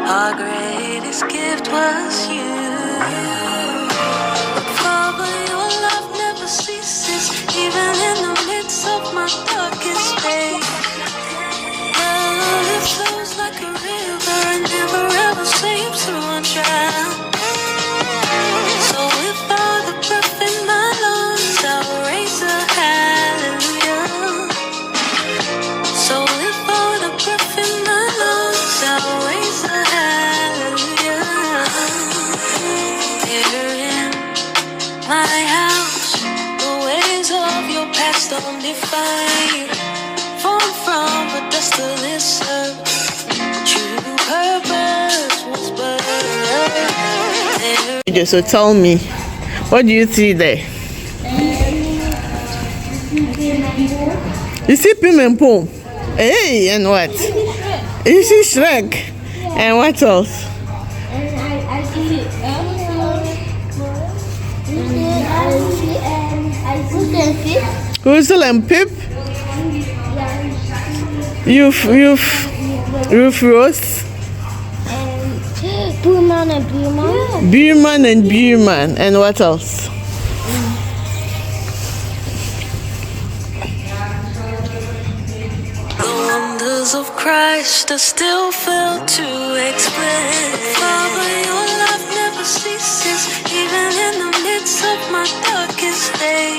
Our greatest gift was you. Father, your love never ceases, even in the midst of my darkest day. Love, it flows like a river and never ever seems to run dry. So if all the breath in my lungs, I'll raise a hallelujah. So if all the breath in my lungs, I'll raise a hallelujah. Here in my house, the ways of your past don't define you. Fallen from the dust of this earth, true purpose was birthed. So tell me, what do you see there? You see Pim and Pom? Hey, and what? You see Shrek? And what else? And I see Who's and Pip? You've Rose? Buurman and Buurman. Buurman and Buurman. And what else? The wonders of Christ are still felt to explain. Father, your love never ceases, even in the midst of my darkest day.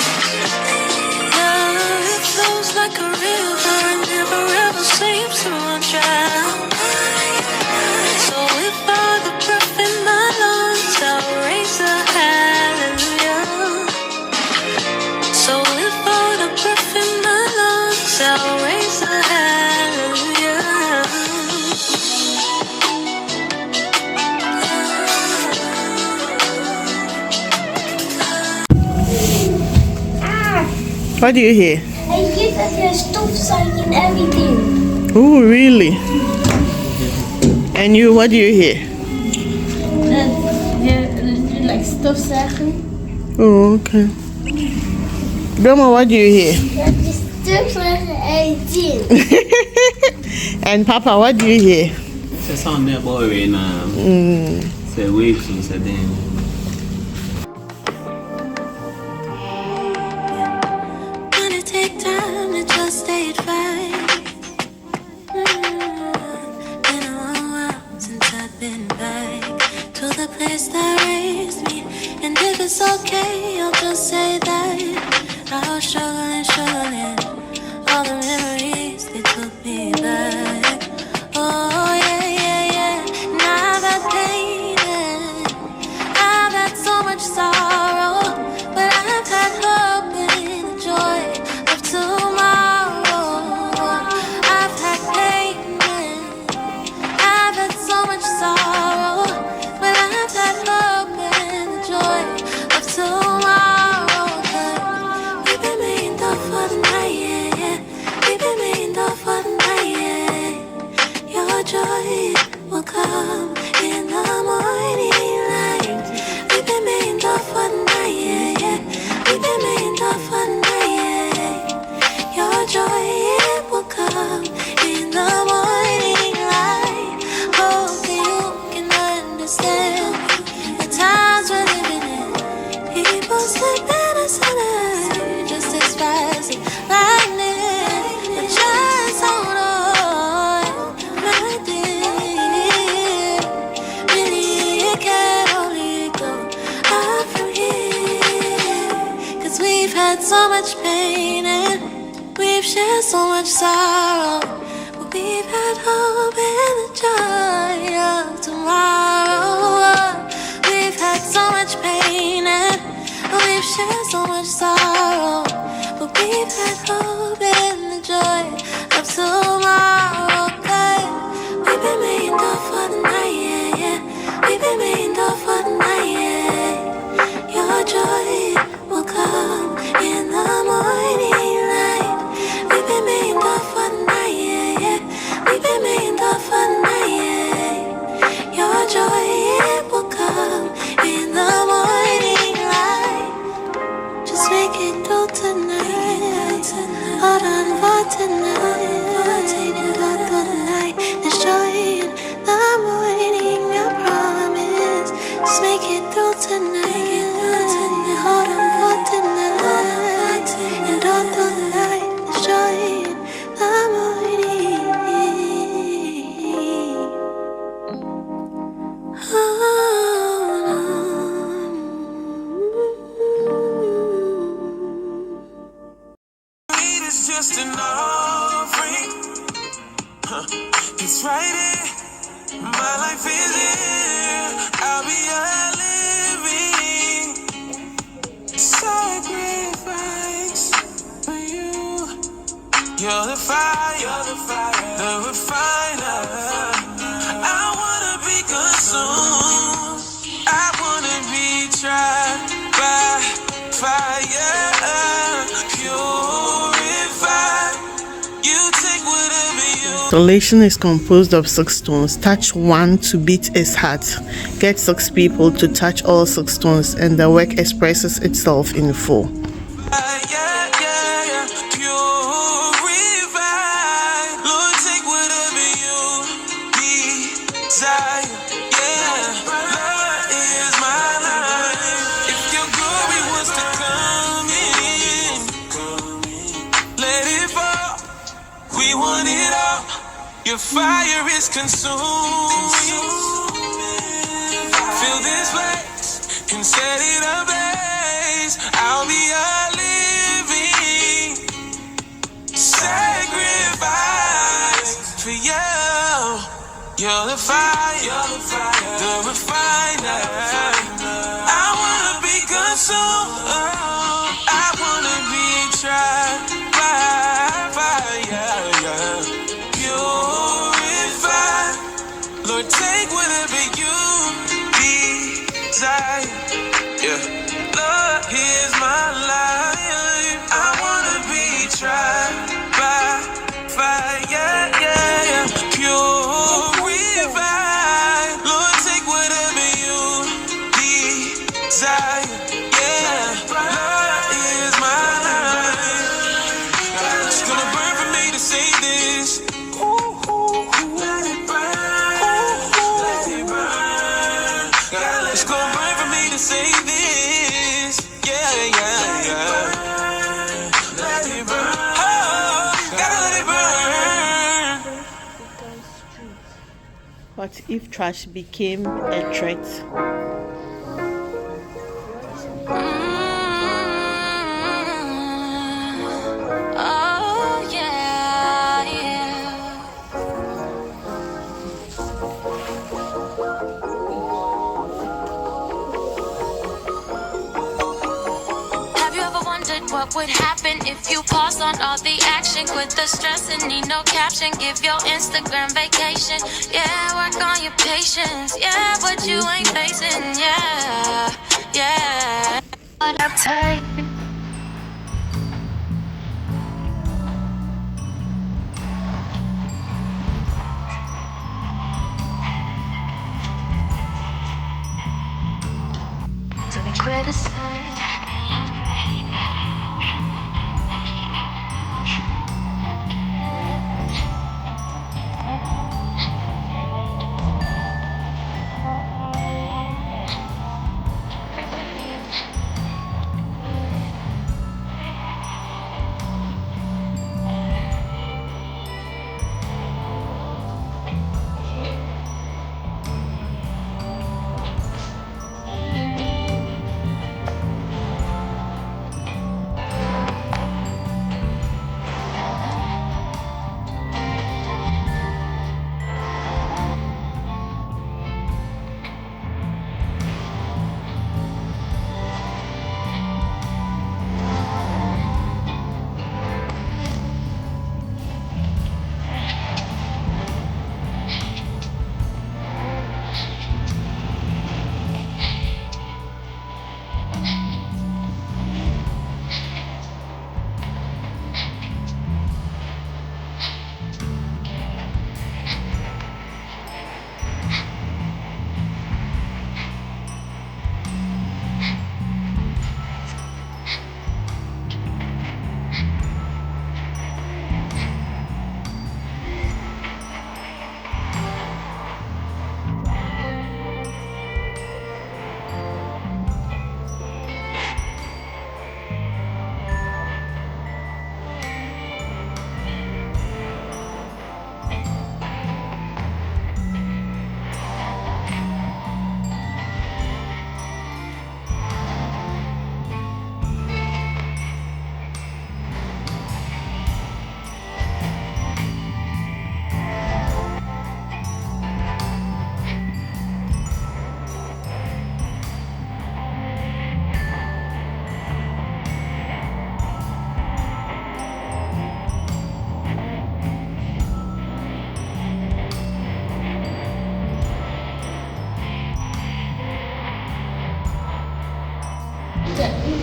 Love, it flows like a river and never ever seems to run dry. So if all the breath in my lungs, I'll raise a hallelujah. So if all the breath in my lungs, I'll raise a hallelujah. What do you hear? I hear that there's stofzuigen and everything. Oh, really? And you, what do you hear? Like stofzuigen. Oh, okay. Grandma, what do you hear? Dat is stofzuigen en zin. And Papa, what do you hear? It's a sound there boy right now. Say waves and say then. Gonna take time to just stay it right. Been a long while since I've been back to the place that raised me. And if it's okay, I'll just say that I was struggling. All the memories, they took me back. Oh yeah. And I've had pain and I've had so much sorrow, but I've had hope in the joy of tomorrow. I've had pain and I've had so much sorrow, but I've had hope in the joy of tomorrow. 'Cause we've been made up for the night, yeah. We've been made up for the night, yeah. Your joy will come in the morning light. We've been made up for the night, yeah. We've been made up for the night, yeah. Your joy, it will come in the morning light. Hope you can understand the times we're living in. People slip in us alive just as fast as lightning. But just hold on, my dear. Really, it can only go up from here. 'Cause we've had so much pain and we've shared so much sorrow, but we've had hope and the joy of tomorrow. We've had so much pain and we've shared so much sorrow, but we've had hope and the joy of tomorrow. 'Cause we've been made up for the night, yeah. We've been made up for the night, yeah. Your joy will come in the morning light. We've been made up for the night, yeah. We've been made up for the night, yeah. Your joy, it will come in the morning light. Just make it through tonight. Hold on for tonight. It's right here. My life is here. I'll be a living sacrifice for you. You're the fire, the refiner. I wanna be consumed. I wanna be tried by fire, purified. You take whatever you. Installation is composed of 6 stones. Touch 1 to beat its heart. Get 6 people to touch all 6 stones, and the work expresses itself in full. Your fire is consuming. Fill this place and set it ablaze. I'll be a living sacrifice for you. You're the fire, the refiner. I wanna be consumed. I wanna be tried by fire. Lord, take whatever you desire. Yeah. Lord, here's my life. I wanna be tried by fire. Yeah, yeah. Purified. Lord, take whatever you desire. Yeah. Lord, here's my life. It's gonna burn for me to say this. It's gonna burn for me to say this. Yeah, yeah, yeah. Let it burn. Oh, gotta let it burn. What if trash became a threat? Oh, yeah, yeah. What would happen if you pause on all the action? Quit the stress and need no caption. Give your Instagram vacation. Yeah, work on your patience. Yeah, but you ain't facing. Yeah, yeah. What uptight? To be criticized.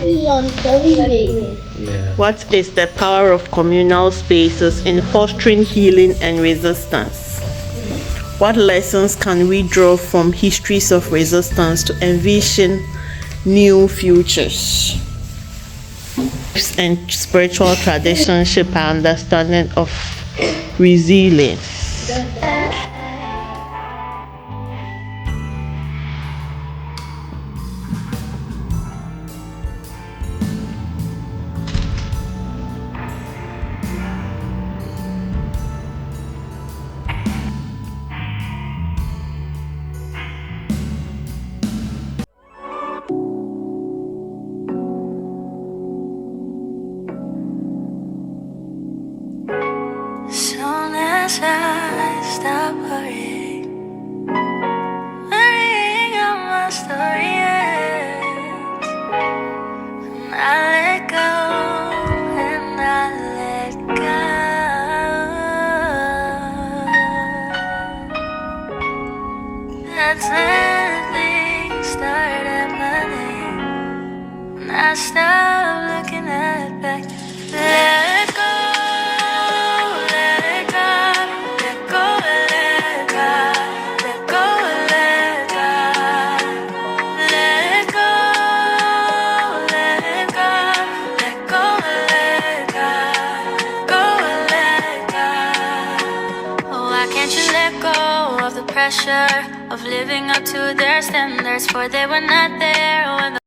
Yeah. What is the power of communal spaces in fostering healing and resistance? What lessons can we draw from histories of resistance to envision new futures? And spiritual traditions shape our understanding of resilience. Soon as I stop worrying how my story ends, and I let go, and I let go. That's when things start happening, and I stop looking at back. Let go. Pressure of living up to their standards, for they were not there when